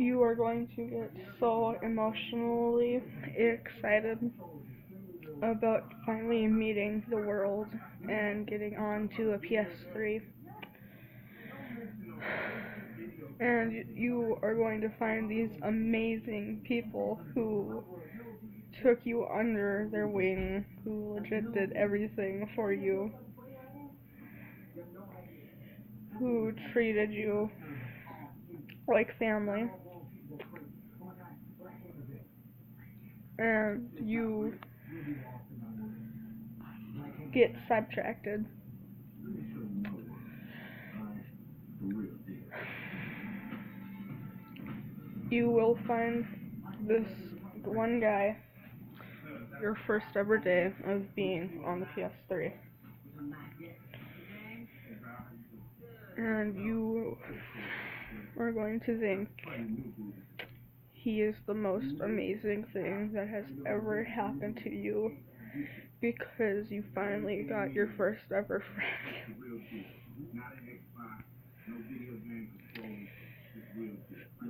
You are going to get so emotionally excited about finally meeting the world and getting onto a PS3. And you are going to find these amazing people who took you under their wing, who legit did everything for you, who treated you like family. And you get sidetracked. You will find this one guy your first ever day of being on the PS3. And you are going to think he is the most amazing thing that has ever happened to you because you finally got your first ever friend.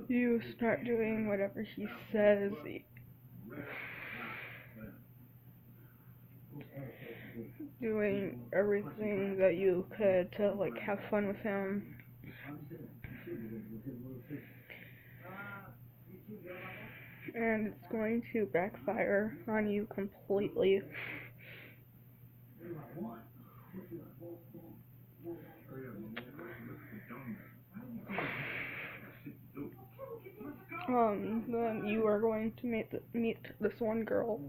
You start doing whatever he says. Doing everything that you could to like have fun with him. And it's going to backfire on you completely. Then you are going to meet this one girl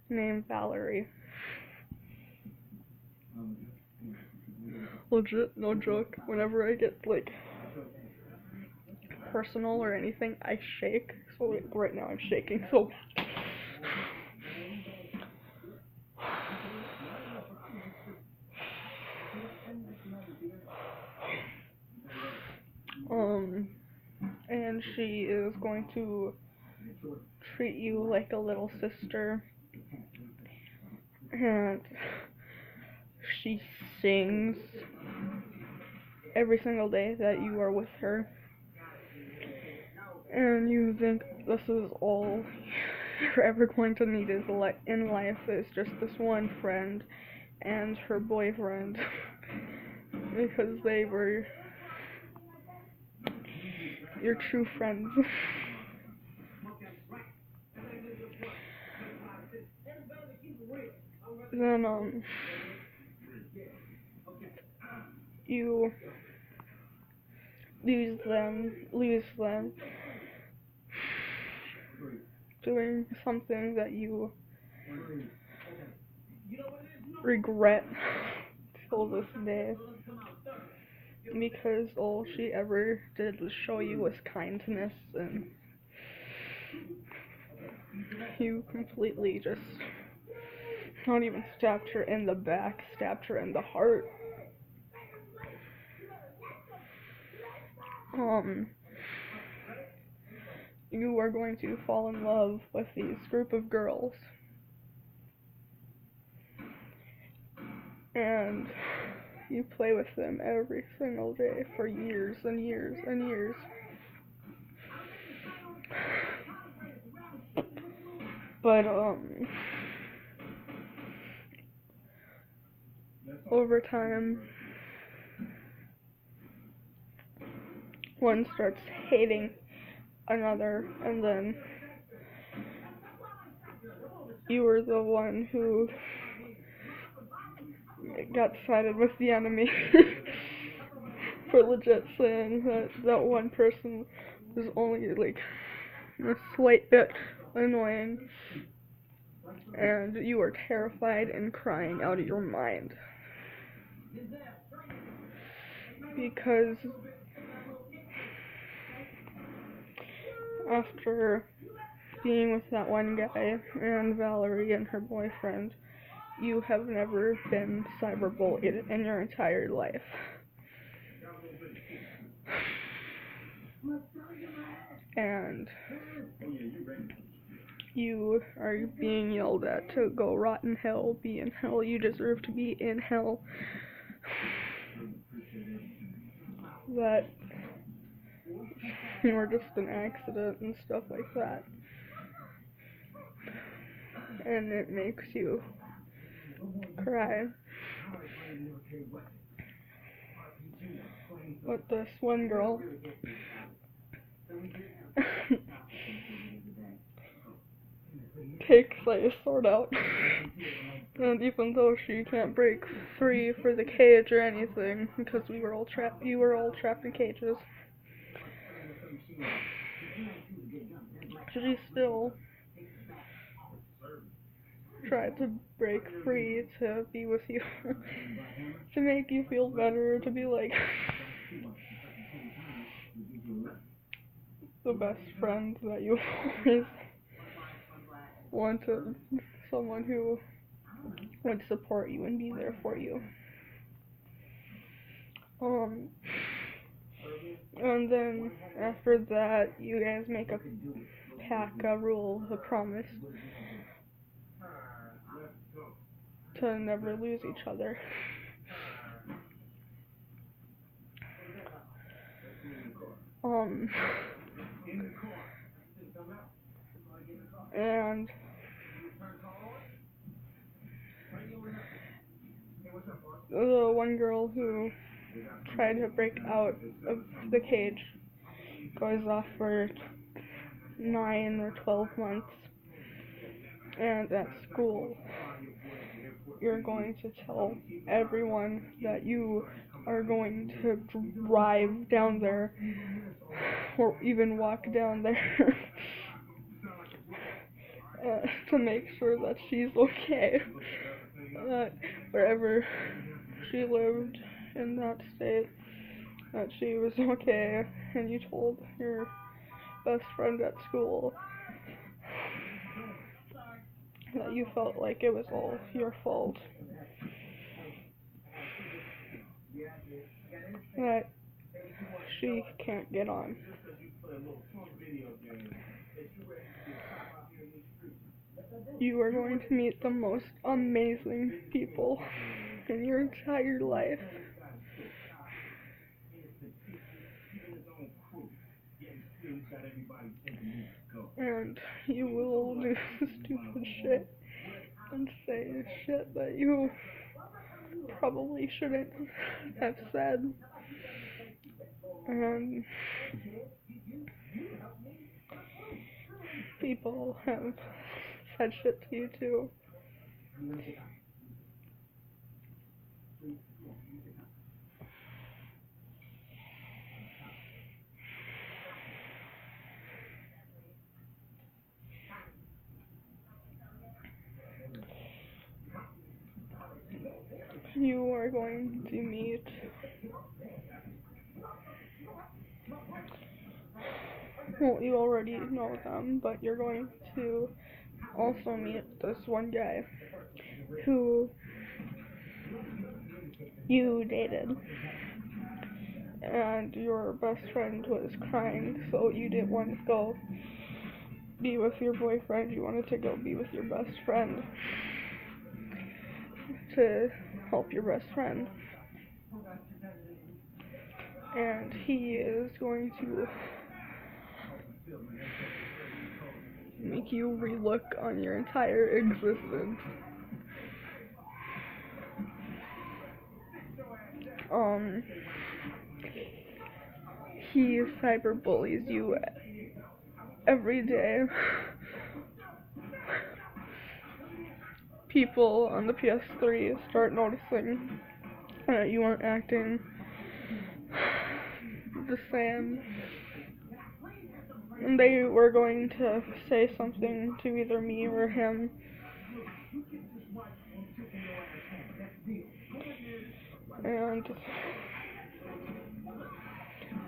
named Valerie. Legit, no joke, whenever I get like personal or anything, I shake. So like, right now I'm shaking so bad. And she is going to treat you like a little sister. And she sings every single day that you are with her. And you think this is all you're ever going to need in life is just this one friend and her boyfriend. Because they were your true friends. Then, you lose them doing something that you regret till this day, because all she ever did was show you was kindness, and you completely just not even stabbed her in the back, stabbed her in the heart. You are going to fall in love with these group of girls. And you play with them every single day for years and years and years. But, over time, one starts hating another, and then you were the one who got sided with the enemy for legit saying that one person was only like a slight bit annoying, and you were terrified and crying out of your mind because after being with that one guy and Valerie and her boyfriend, you have never been cyberbullied in your entire life. And you are being yelled at to go rot in hell, be in hell, you deserve to be in hell. That you were just an accident and stuff like that. And it makes you cry. But this one girl takes a sword out, and even though she can't break free for the cage or anything, because you were all trapped in cages, she still tried to break free to be with you, to make you feel better, to be like the best friend that you always wanted, someone who would support you and be there for you. And then after that, you guys make a pact, a rule, a promise to never lose each other. And the one girl who tried to break out of the cage goes off for 9 or 12 months, and at school you're going to tell everyone that you are going to drive down there or even walk down there to make sure that she's okay, that wherever she lived in that state, that she was okay. And you told your best friend at school that you felt like it was all your fault, that she can't get on. You are going to meet the most amazing people in your entire life. And you will do stupid shit and say shit that you probably shouldn't have said. And people have said shit to you too. You are going to meet well, you already know them, but you're going to also meet this one guy who you dated, and your best friend was crying, so you didn't want to go be with your boyfriend, you wanted to go be with your best friend to help your best friend. And he is going to make you relook on your entire existence. He cyberbullies you every day. People on the PS3 start noticing that you aren't acting the same, and they were going to say something to either me or him, and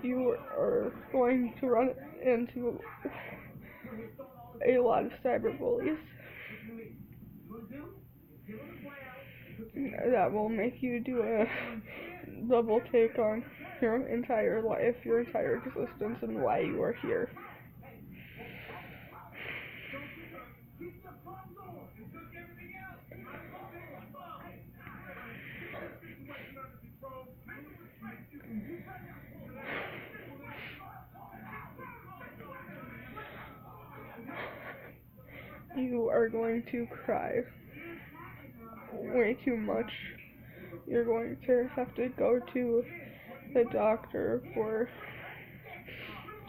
you are going to run into a lot of cyberbullies that will make you do a double take on your entire life, your entire existence, and why you are here. You are going to cry way too much. You're going to have to go to the doctor for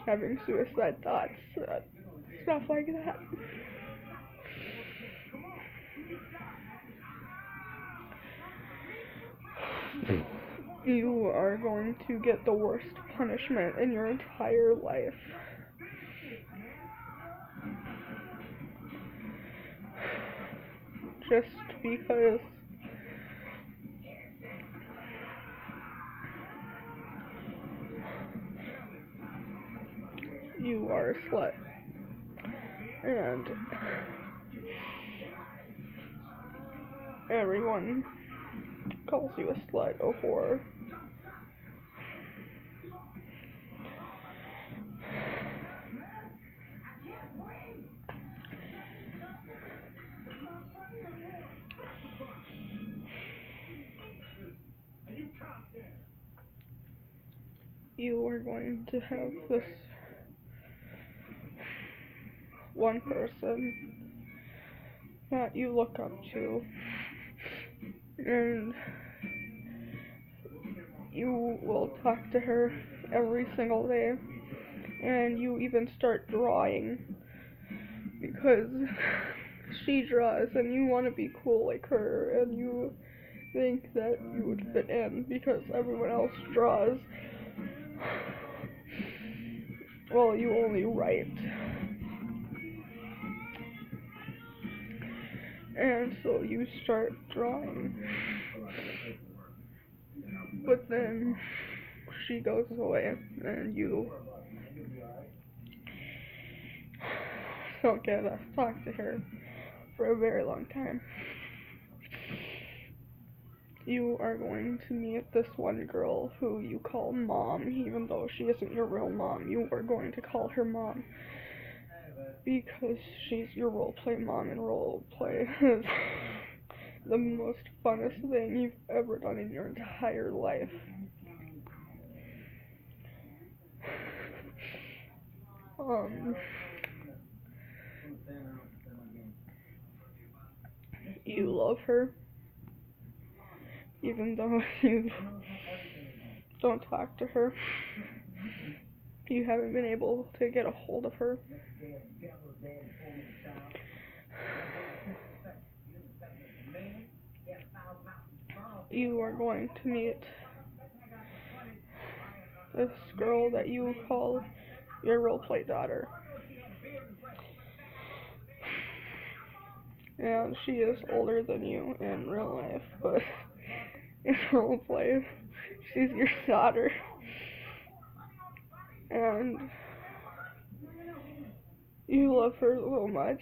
having suicide thoughts, stuff like that. You are going to get the worst punishment in your entire life. Just because you are a slut. And everyone calls you a slut, a whore. You are going to have this one person that you look up to, and you will talk to her every single day, and you even start drawing because she draws and you want to be cool like her, and you think that you would fit in because everyone else draws. Well, you only write. And so you start drawing. But then she goes away and you don't get to talk to her for a very long time. You are going to meet this one girl who you call mom, even though she isn't your real mom. You are going to call her mom because she's your roleplay mom, and roleplay is the most funnest thing you've ever done in your entire life. You love her, even though you don't talk to her. You haven't been able to get a hold of her. You are going to meet this girl that you call your roleplay daughter. And she is older than you in real life, but in roleplay, she's your daughter. And you love her so much.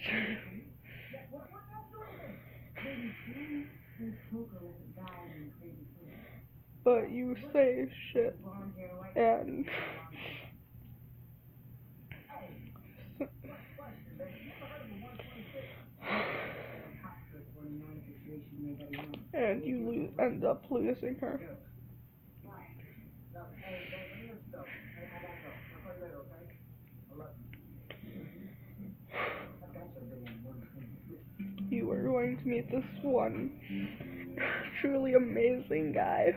But you say shit and you end up losing her. You are going to meet this one truly amazing guy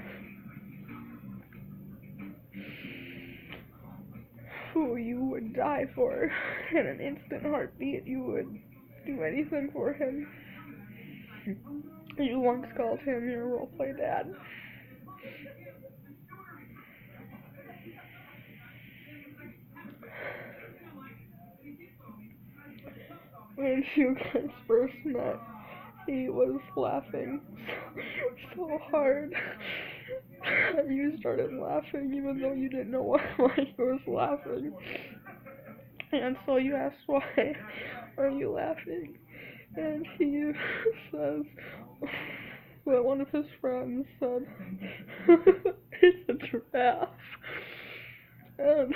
who you would die for in an instant heartbeat. You would do anything for him. You once called him your roleplay dad. When you guys first met, he was laughing so hard. You started laughing even though you didn't know why he was laughing. And so you asked, why are you laughing? And he says that one of his friends said, it's a giraffe. And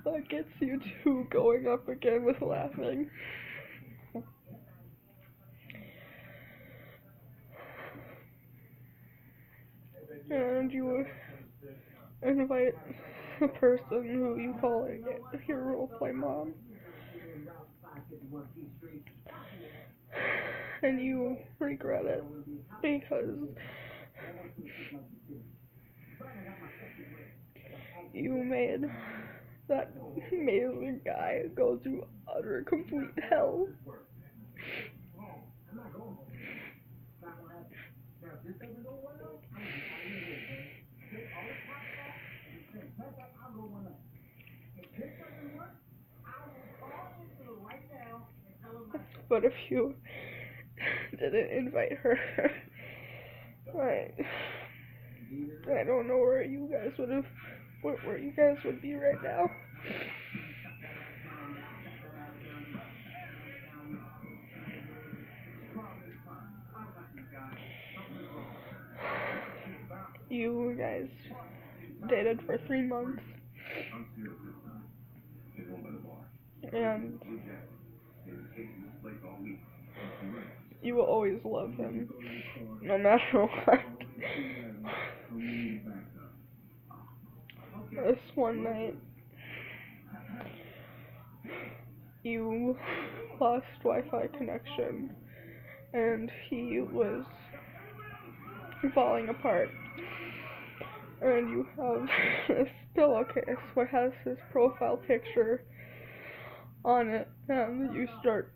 that gets you two going up again with laughing. And you invite a person who you call your roleplay mom and you regret it because you made that amazing guy go through utter complete hell. But if you didn't invite her, I don't know where you guys would be right now. You guys dated for 3 months, and you will always love him, no matter what. This one night, you lost Wi-Fi connection, and he was falling apart. And you have this pillowcase what has his profile picture on it, and you start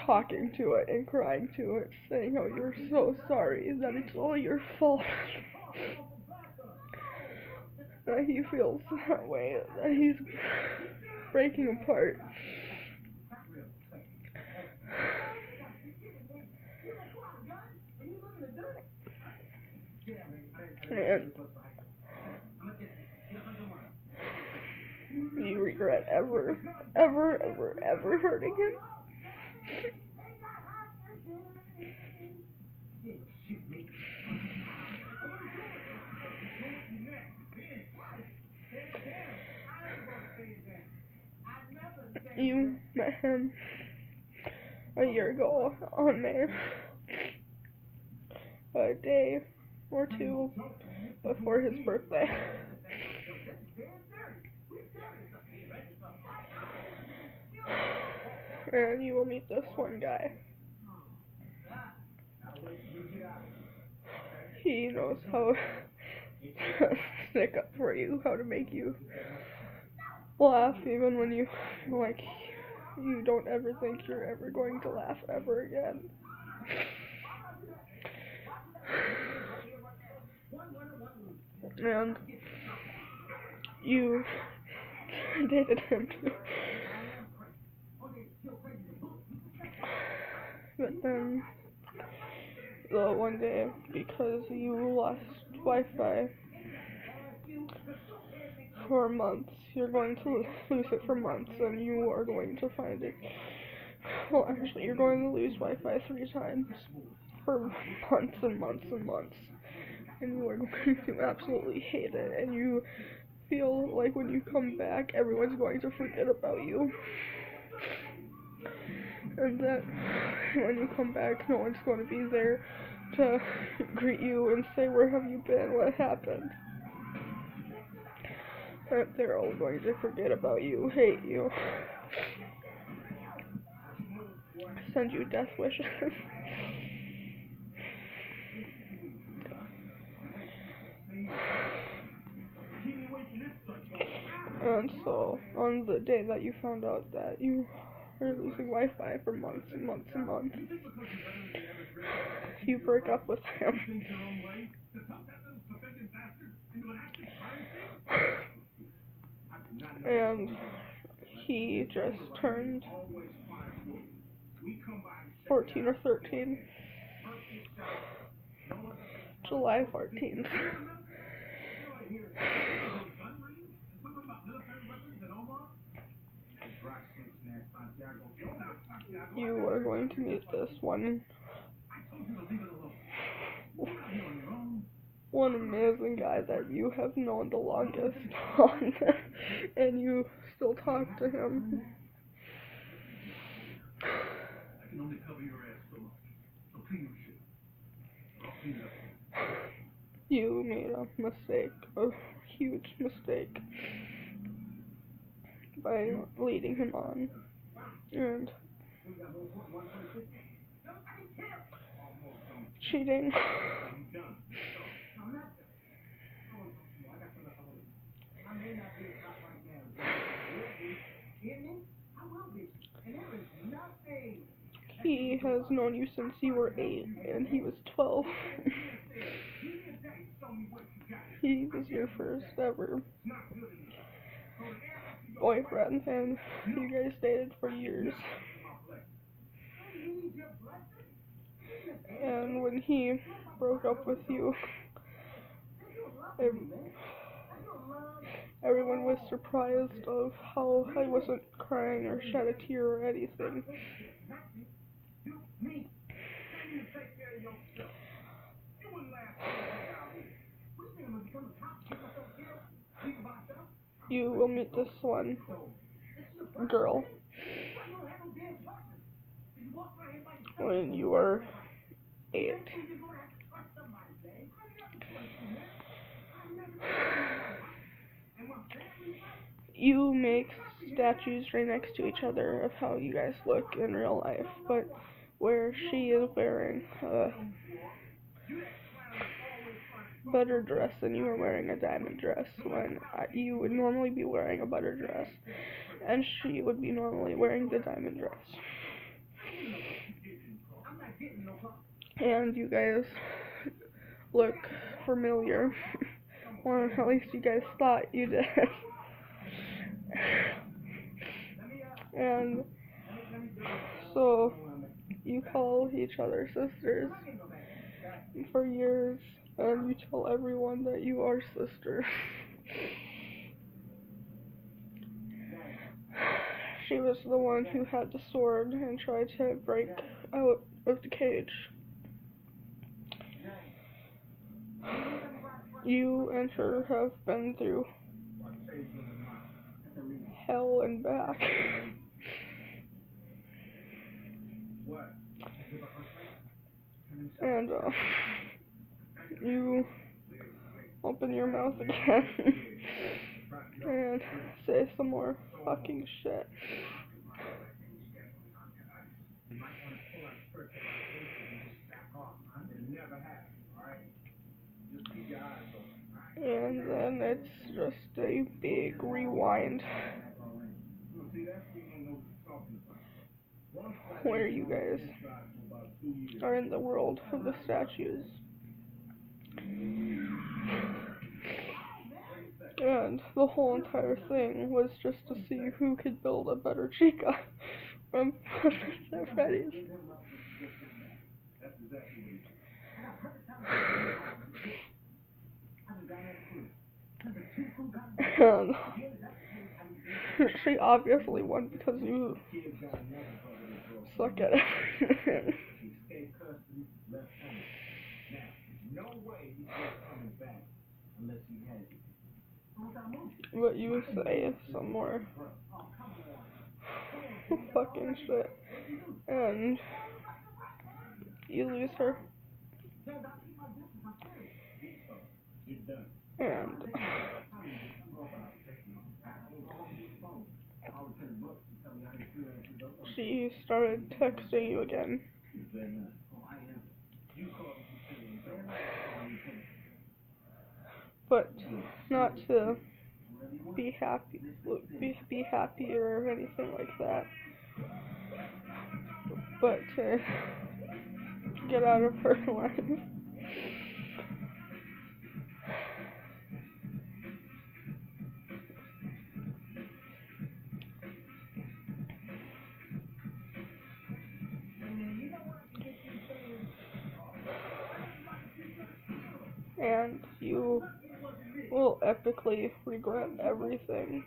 talking to it and crying to it, saying how you're so sorry, that it's all your fault, that he feels that way, that he's breaking apart. And you regret ever hurting him? You met him a year ago on May, a day or two before his birthday. And you will meet this one guy. He knows how to stick up for you, how to make you laugh even when you you don't ever think you're ever going to laugh ever again. And you dated him too. But then, the one day, because you lost Wi-Fi for months, you're going to lose it for months, and you are going to find it. Well, actually, you're going to lose Wi-Fi 3 times for months and months and months, and you are going to absolutely hate it, and you feel like when you come back, everyone's going to forget about you. And that when you come back, no one's going to be there to greet you and say, where have you been, what happened? That they're all going to forget about you, hate you, send you death wishes. And so, on the day that you found out that you were losing Wi-Fi for months and months and months, you break up with him. And he just turned 14 or 13. July 14th. You are going to meet this one amazing guy that you have known the longest on, and you still talk to him. You made a mistake, a huge mistake, by leading him on, and cheating. He has known you since you were 8 and he was 12. He was your first ever boyfriend and you guys dated for years. And when he broke up with you, everyone was surprised of how I wasn't crying or shed a tear or anything. You will meet this one girl when you are 8. You make statues right next to each other of how you guys look in real life, but where she is wearing a butter dress and you are wearing a diamond dress, when you would normally be wearing a butter dress and she would be normally wearing the diamond dress. And you guys look familiar, or at least you guys thought you did. And so you call each other sisters for years, and you tell everyone that you are sisters. She was the one who had the sword and tried to break out of the cage. You and her have been through hell and back. And you open your mouth again and say some more fucking shit. And then it's just a big rewind where you guys are in the world of the statues. And the whole entire thing was just to see who could build a better Chica from Freddy's. And she obviously won because you suck at everything. But you say some more fucking shit, and you lose her. And she started texting you again. But not to be happy, be happy or anything like that, but to get out of her life. And you will epically regret everything.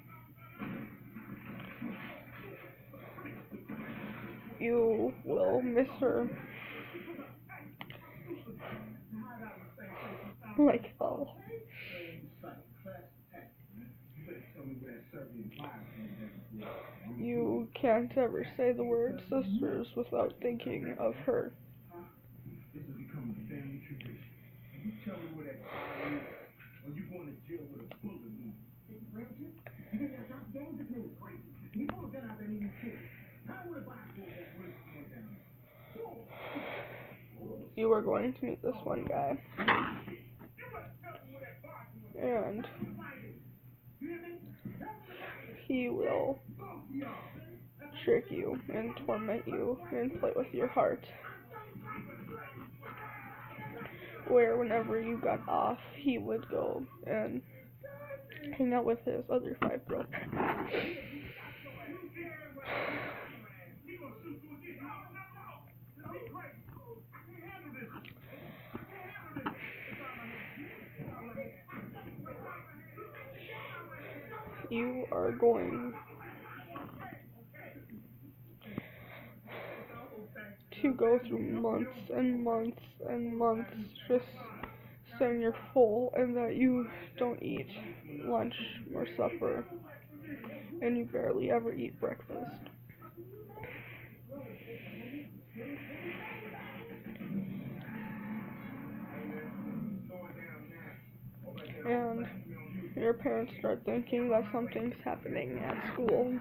You will miss her like hell. You can't ever say the word sisters without thinking of her. you are going to meet this one guy, and he will trick you and torment you and play with your heart. Where whenever you got off, he would go and hang out with his other 5 girlfriends. You are going to go through months and months and months just saying you're full and that you don't eat lunch or supper and you barely ever eat breakfast. And your parents start thinking that something's happening at school.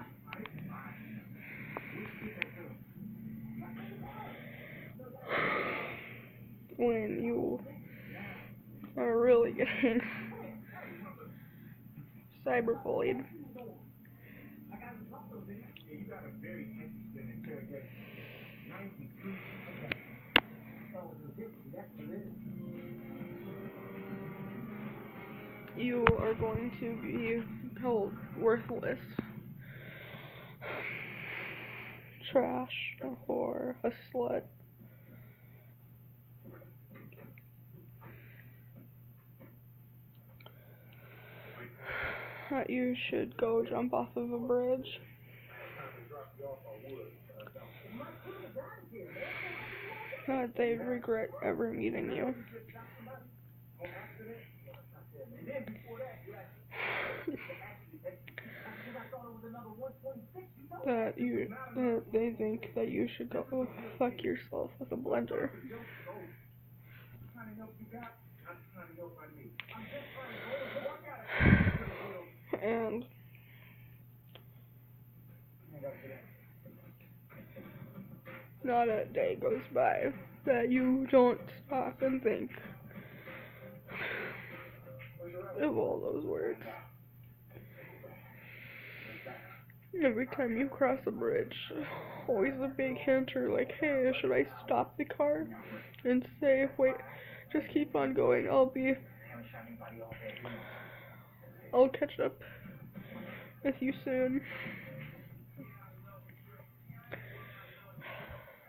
When you are really getting cyberbullied. You are going to be called worthless, trash, a whore, a slut. That you should go jump off of a bridge. That they'd regret ever meeting you. That they think that you should go fuck yourself with a blender. And not a day goes by that you don't stop and think of all those words. Every time you cross a bridge, always a big hint or like, hey, should I stop the car and say, wait, just keep on going, I'll catch up with you soon.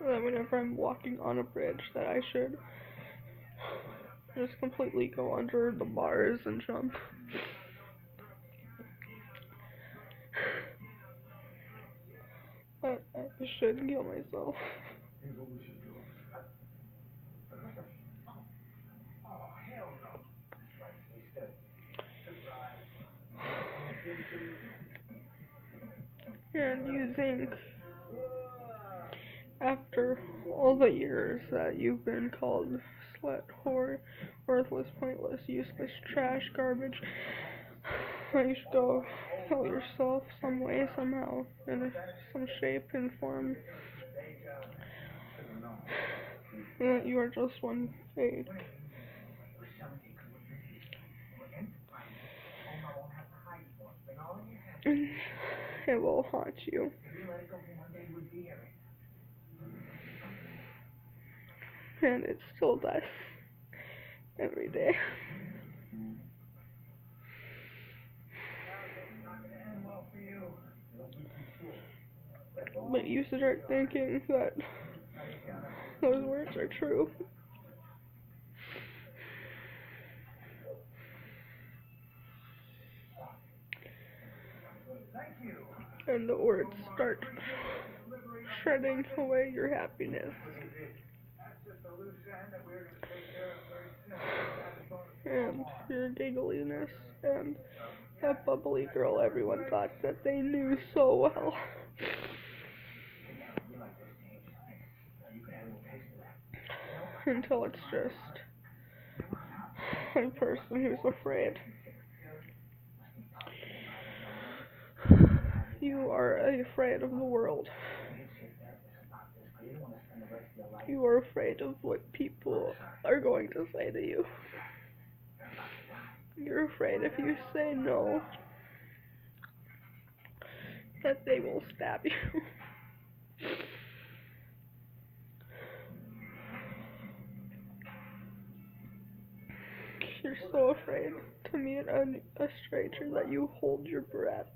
That whenever I'm walking on a bridge that I should just completely go under the bars and jump. But I should kill myself. And you think, after all the years that you've been called slut, whore, worthless, pointless, useless, trash, garbage, that you should go kill yourself some way, somehow, in some shape and form. And that you are just one fake. And it will haunt you. And it still does. Every day. But you start thinking that those words are true. And the words start shredding away your happiness. And your giggliness and that bubbly girl everyone thought that they knew so well. Until it's just a person who's afraid. You are afraid of the world. You are afraid of what people are going to say to you. You're afraid if you say no, that they will stab you. You're so afraid to meet a stranger that you hold your breath.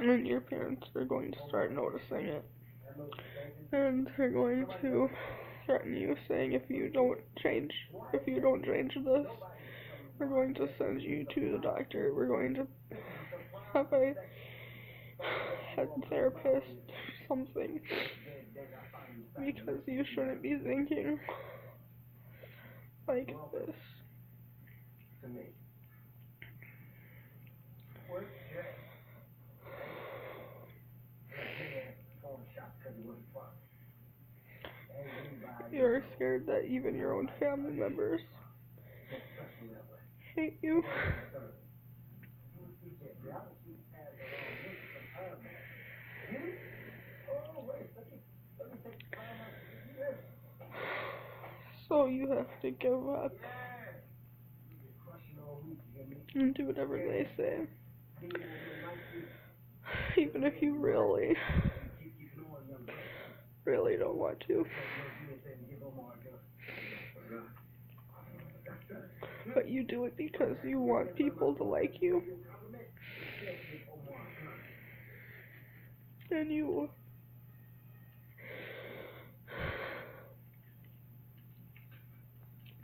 And your parents are going to start noticing it. And they're going to threaten you, saying if you don't change this, we're going to send you to the doctor. We're going to have a head therapist, something. Because you shouldn't be thinking like this. You're scared that even your own family members hate you. So you have to give up and do whatever they say. Even if you really don't want to. But you do it because you want people to like you. And you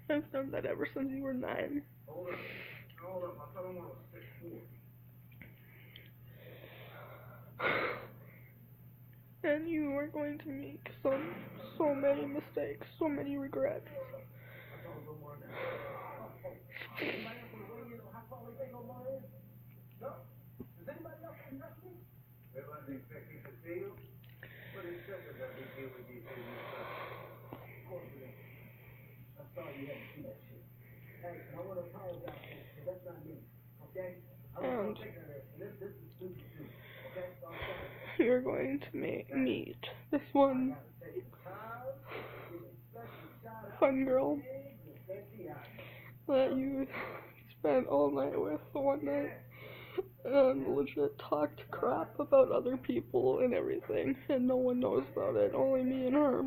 have done that ever since you were 9. And you are going to make so many mistakes, so many regrets. And you're going to meet this one fun girl that you spent all night with one night and legit talked crap about other people and everything, and no one knows about it, only me and her.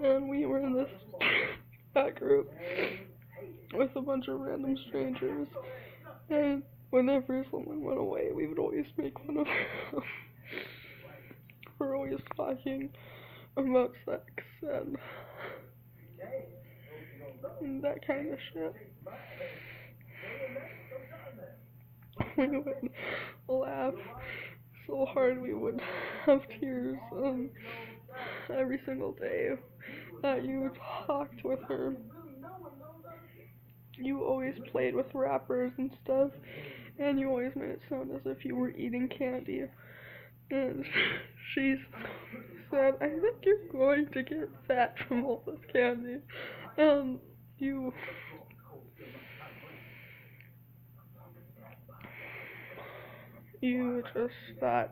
And we were in this chat group with a bunch of random strangers, and whenever someone went away, we would always make fun of them. We're always talking about sex and that kind of shit. We would laugh so hard we would have tears every single day that you talked with her. You always played with rappers and stuff, and you always made it sound as if you were eating candy. And she said, I think you're going to get fat from all this candy. And you just thought,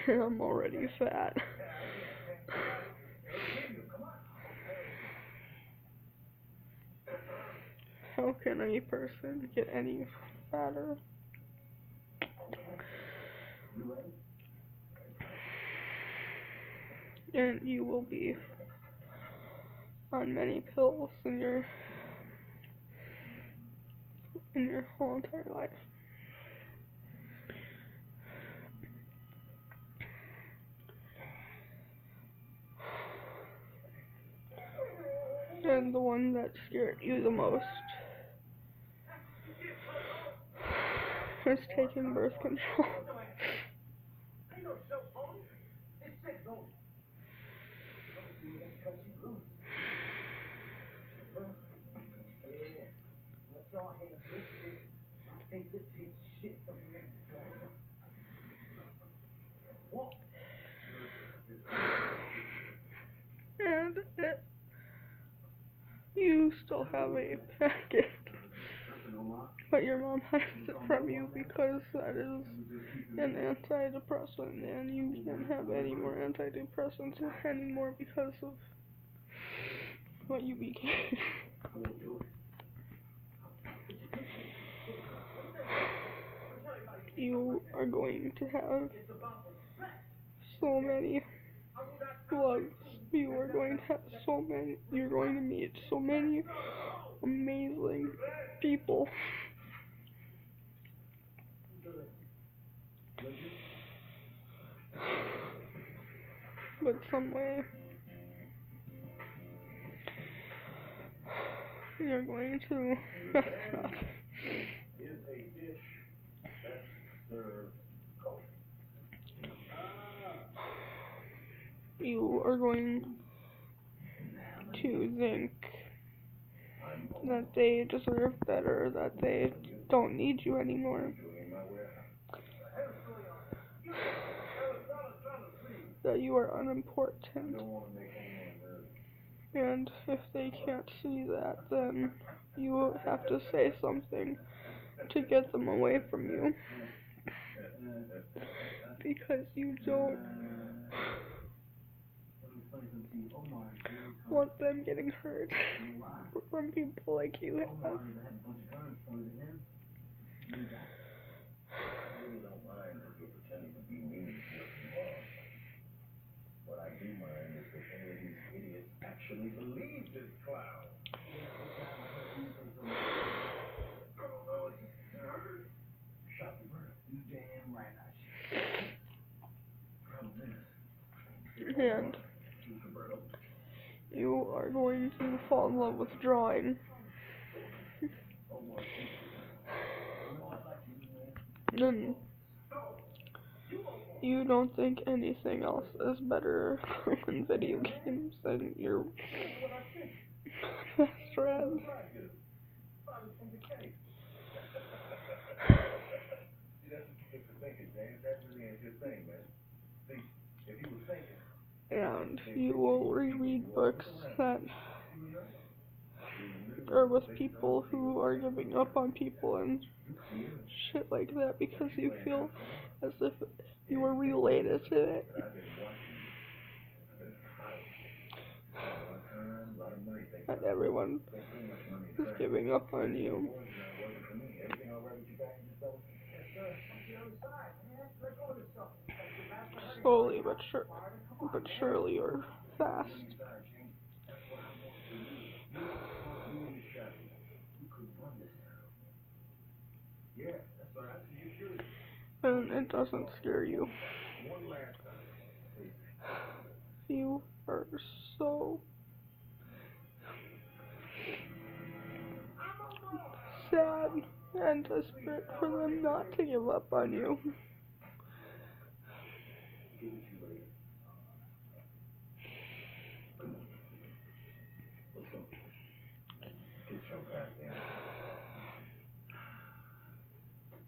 I'm already fat. How can any person get any fatter? And you will be on many pills in your whole entire life. And the one that scared you the most is taking birth control. you still have a packet, but your mom hides it from you because that is an antidepressant, and you can't have any more antidepressants anymore because of what you became. You are going to have so many loves. You are going to have so many. You're going to meet so many amazing people. But some way, you're going to mess up. You are going to think that they deserve better, that they don't need you anymore, that you are unimportant. And if they can't see that, then you will have to say something to get them away from you. Because you don't want them getting hurt from people like you have. And you are going to fall in love with drawing. And you don't think anything else is better than video games and your best friend. And you will reread books that are with people who are giving up on people and shit like that because you feel as if you were related to it. And everyone is giving up on you. Slowly but surely or fast. And it doesn't scare you. You are so sad and desperate for them not to give up on you.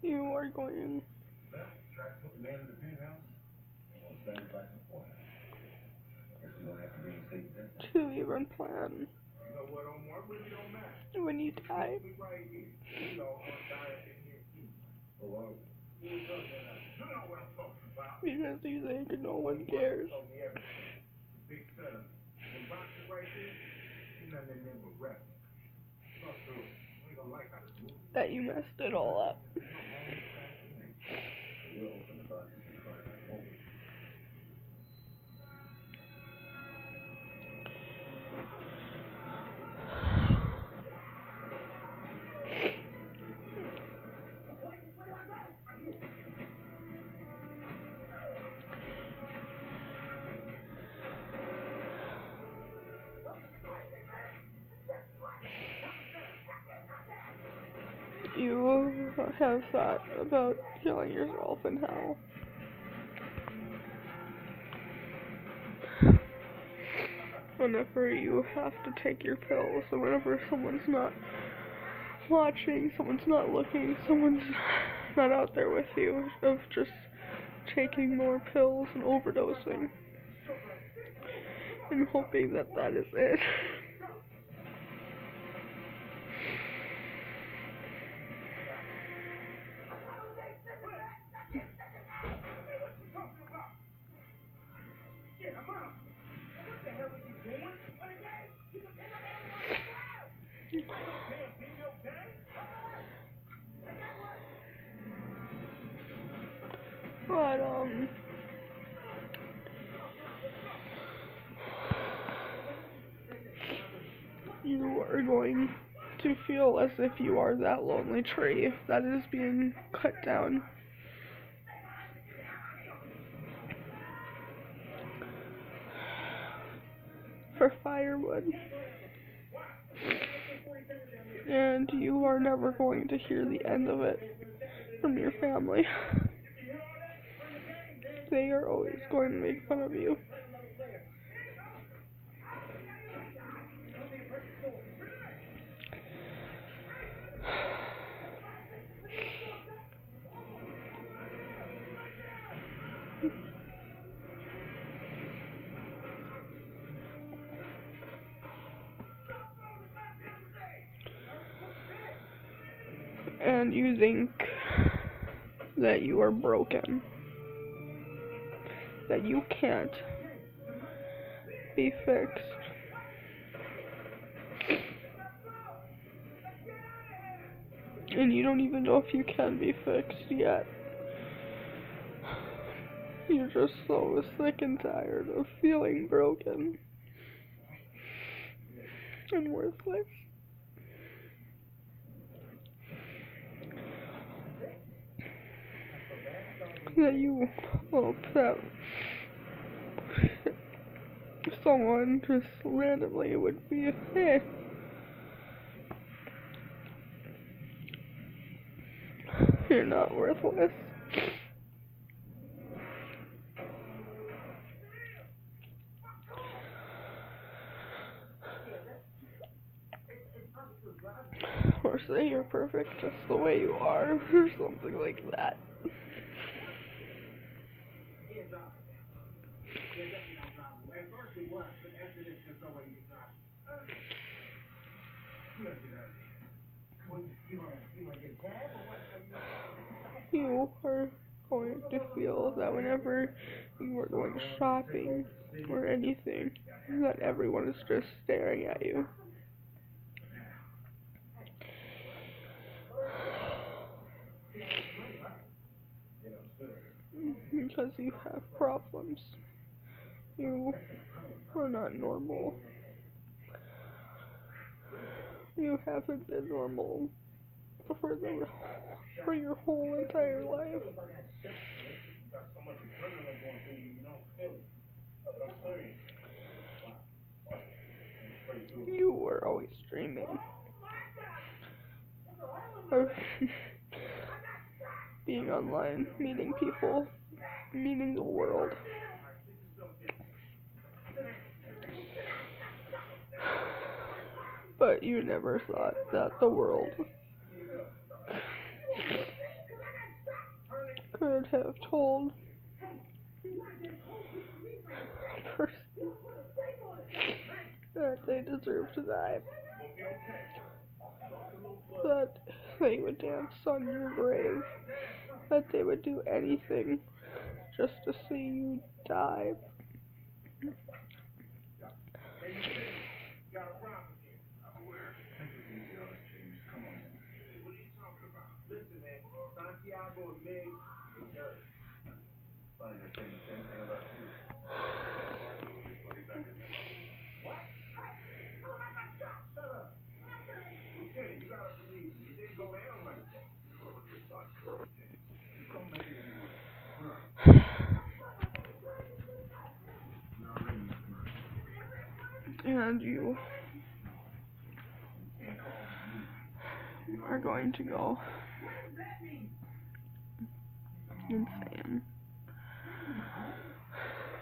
You are going to even plan when you die. Because you think no one cares. That you messed it all up. You have thought about killing yourself and how whenever you have to take your pills, or whenever someone's not watching, someone's not looking, someone's not out there with you, of just taking more pills and overdosing and hoping that that is it. But, you are going to feel as if you are that lonely tree that is being cut down. For firewood. And you are never going to hear the end of it from your family. They are always going to make fun of you. And you think that you are broken, that you can't be fixed. And you don't even know if you can be fixed yet. You're just so sick and tired of feeling broken and worthless. That you hope that someone just randomly would be, hey, you're not worthless. Or say you're perfect just the way you are, or something like that. You are going to feel that whenever you are going shopping or anything, that everyone is just staring at you. Because you have problems. You are not normal. You haven't been normal for your whole entire life. You were always dreaming of being online, meeting people, meeting the world. But you never thought that the world could have told a person that they deserve to die. That they would dance on your grave. That they would do anything just to see you die. And you are going to go insane,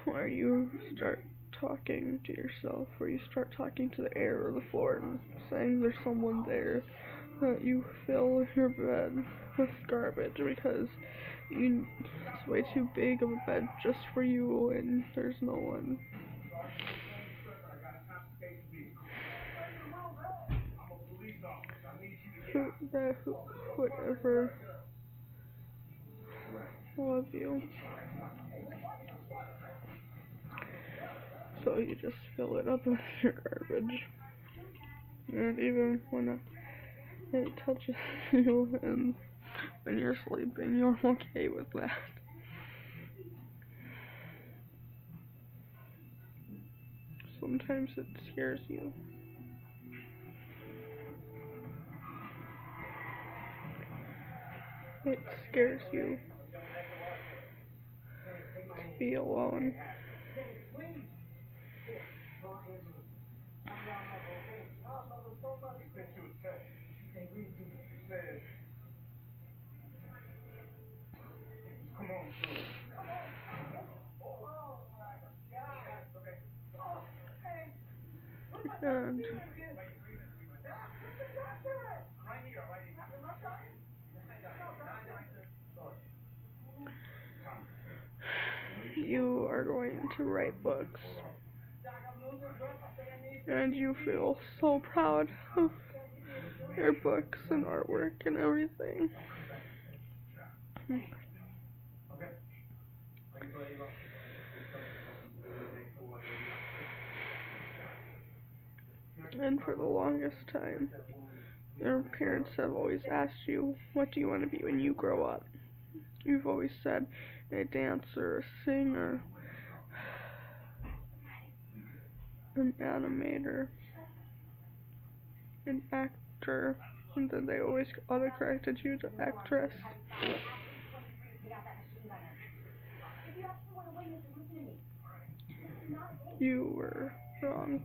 where you start talking to yourself, where you start talking to the air or the floor and saying there's someone there, that you fill your bed with garbage because it's way too big of a bed just for you and there's no one. Who would ever love you? So you just fill it up with your garbage. And even when it touches you and when you're sleeping, you're okay with that. sometimes it scares you. It scares you to be alone. And you are going to write books, and you feel so proud of your books and artwork and everything. And for the longest time, your parents have always asked you, what do you want to be when you grow up? You've always said a dancer, a singer, an animator, an actor, and then they always autocorrected you to actress. You were wrong.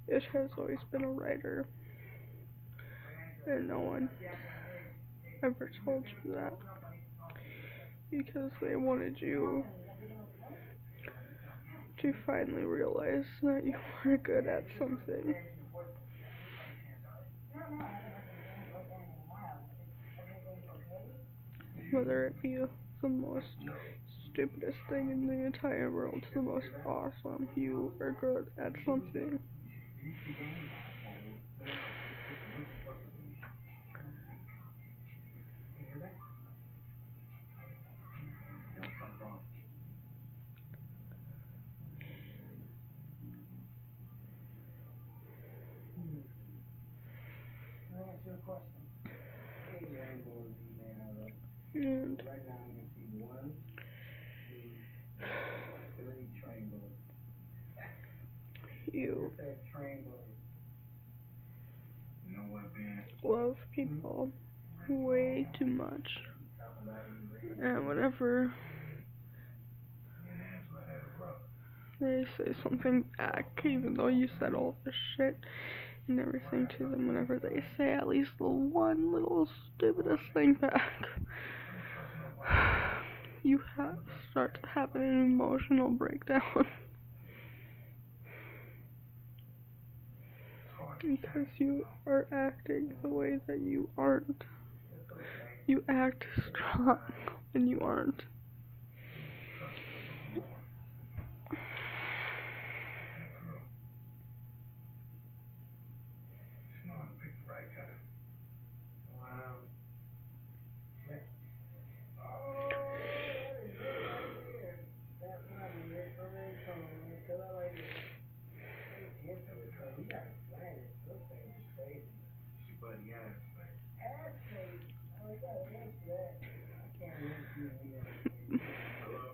It has always been a writer, and no one ever told you that, because they wanted you to finally realize that you were good at something. Whether it be the most stupidest thing in the entire world to the most awesome, you are good at something. And you love people way too much, and whenever they say something back, even though you said all this shit and everything to them, whenever they say at least the one little stupidest thing back, you start to have an emotional breakdown. Because you are acting the way that you aren't. You act strong and you aren't.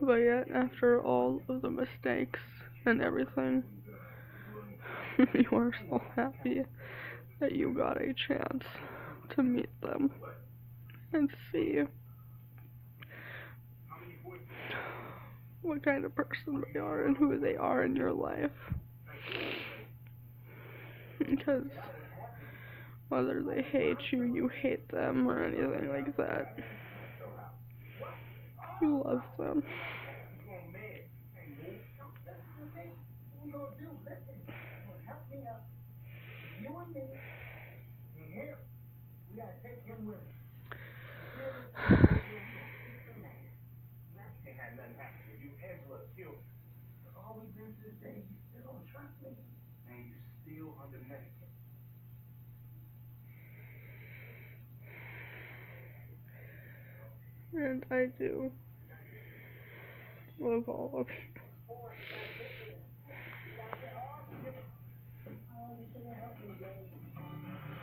But yet, after all of the mistakes and everything, you are so happy that you got a chance to meet them and see what kind of person they are and who they are in your life. Because whether they hate you, you hate them, or anything like that, you love them. And I do love all of you.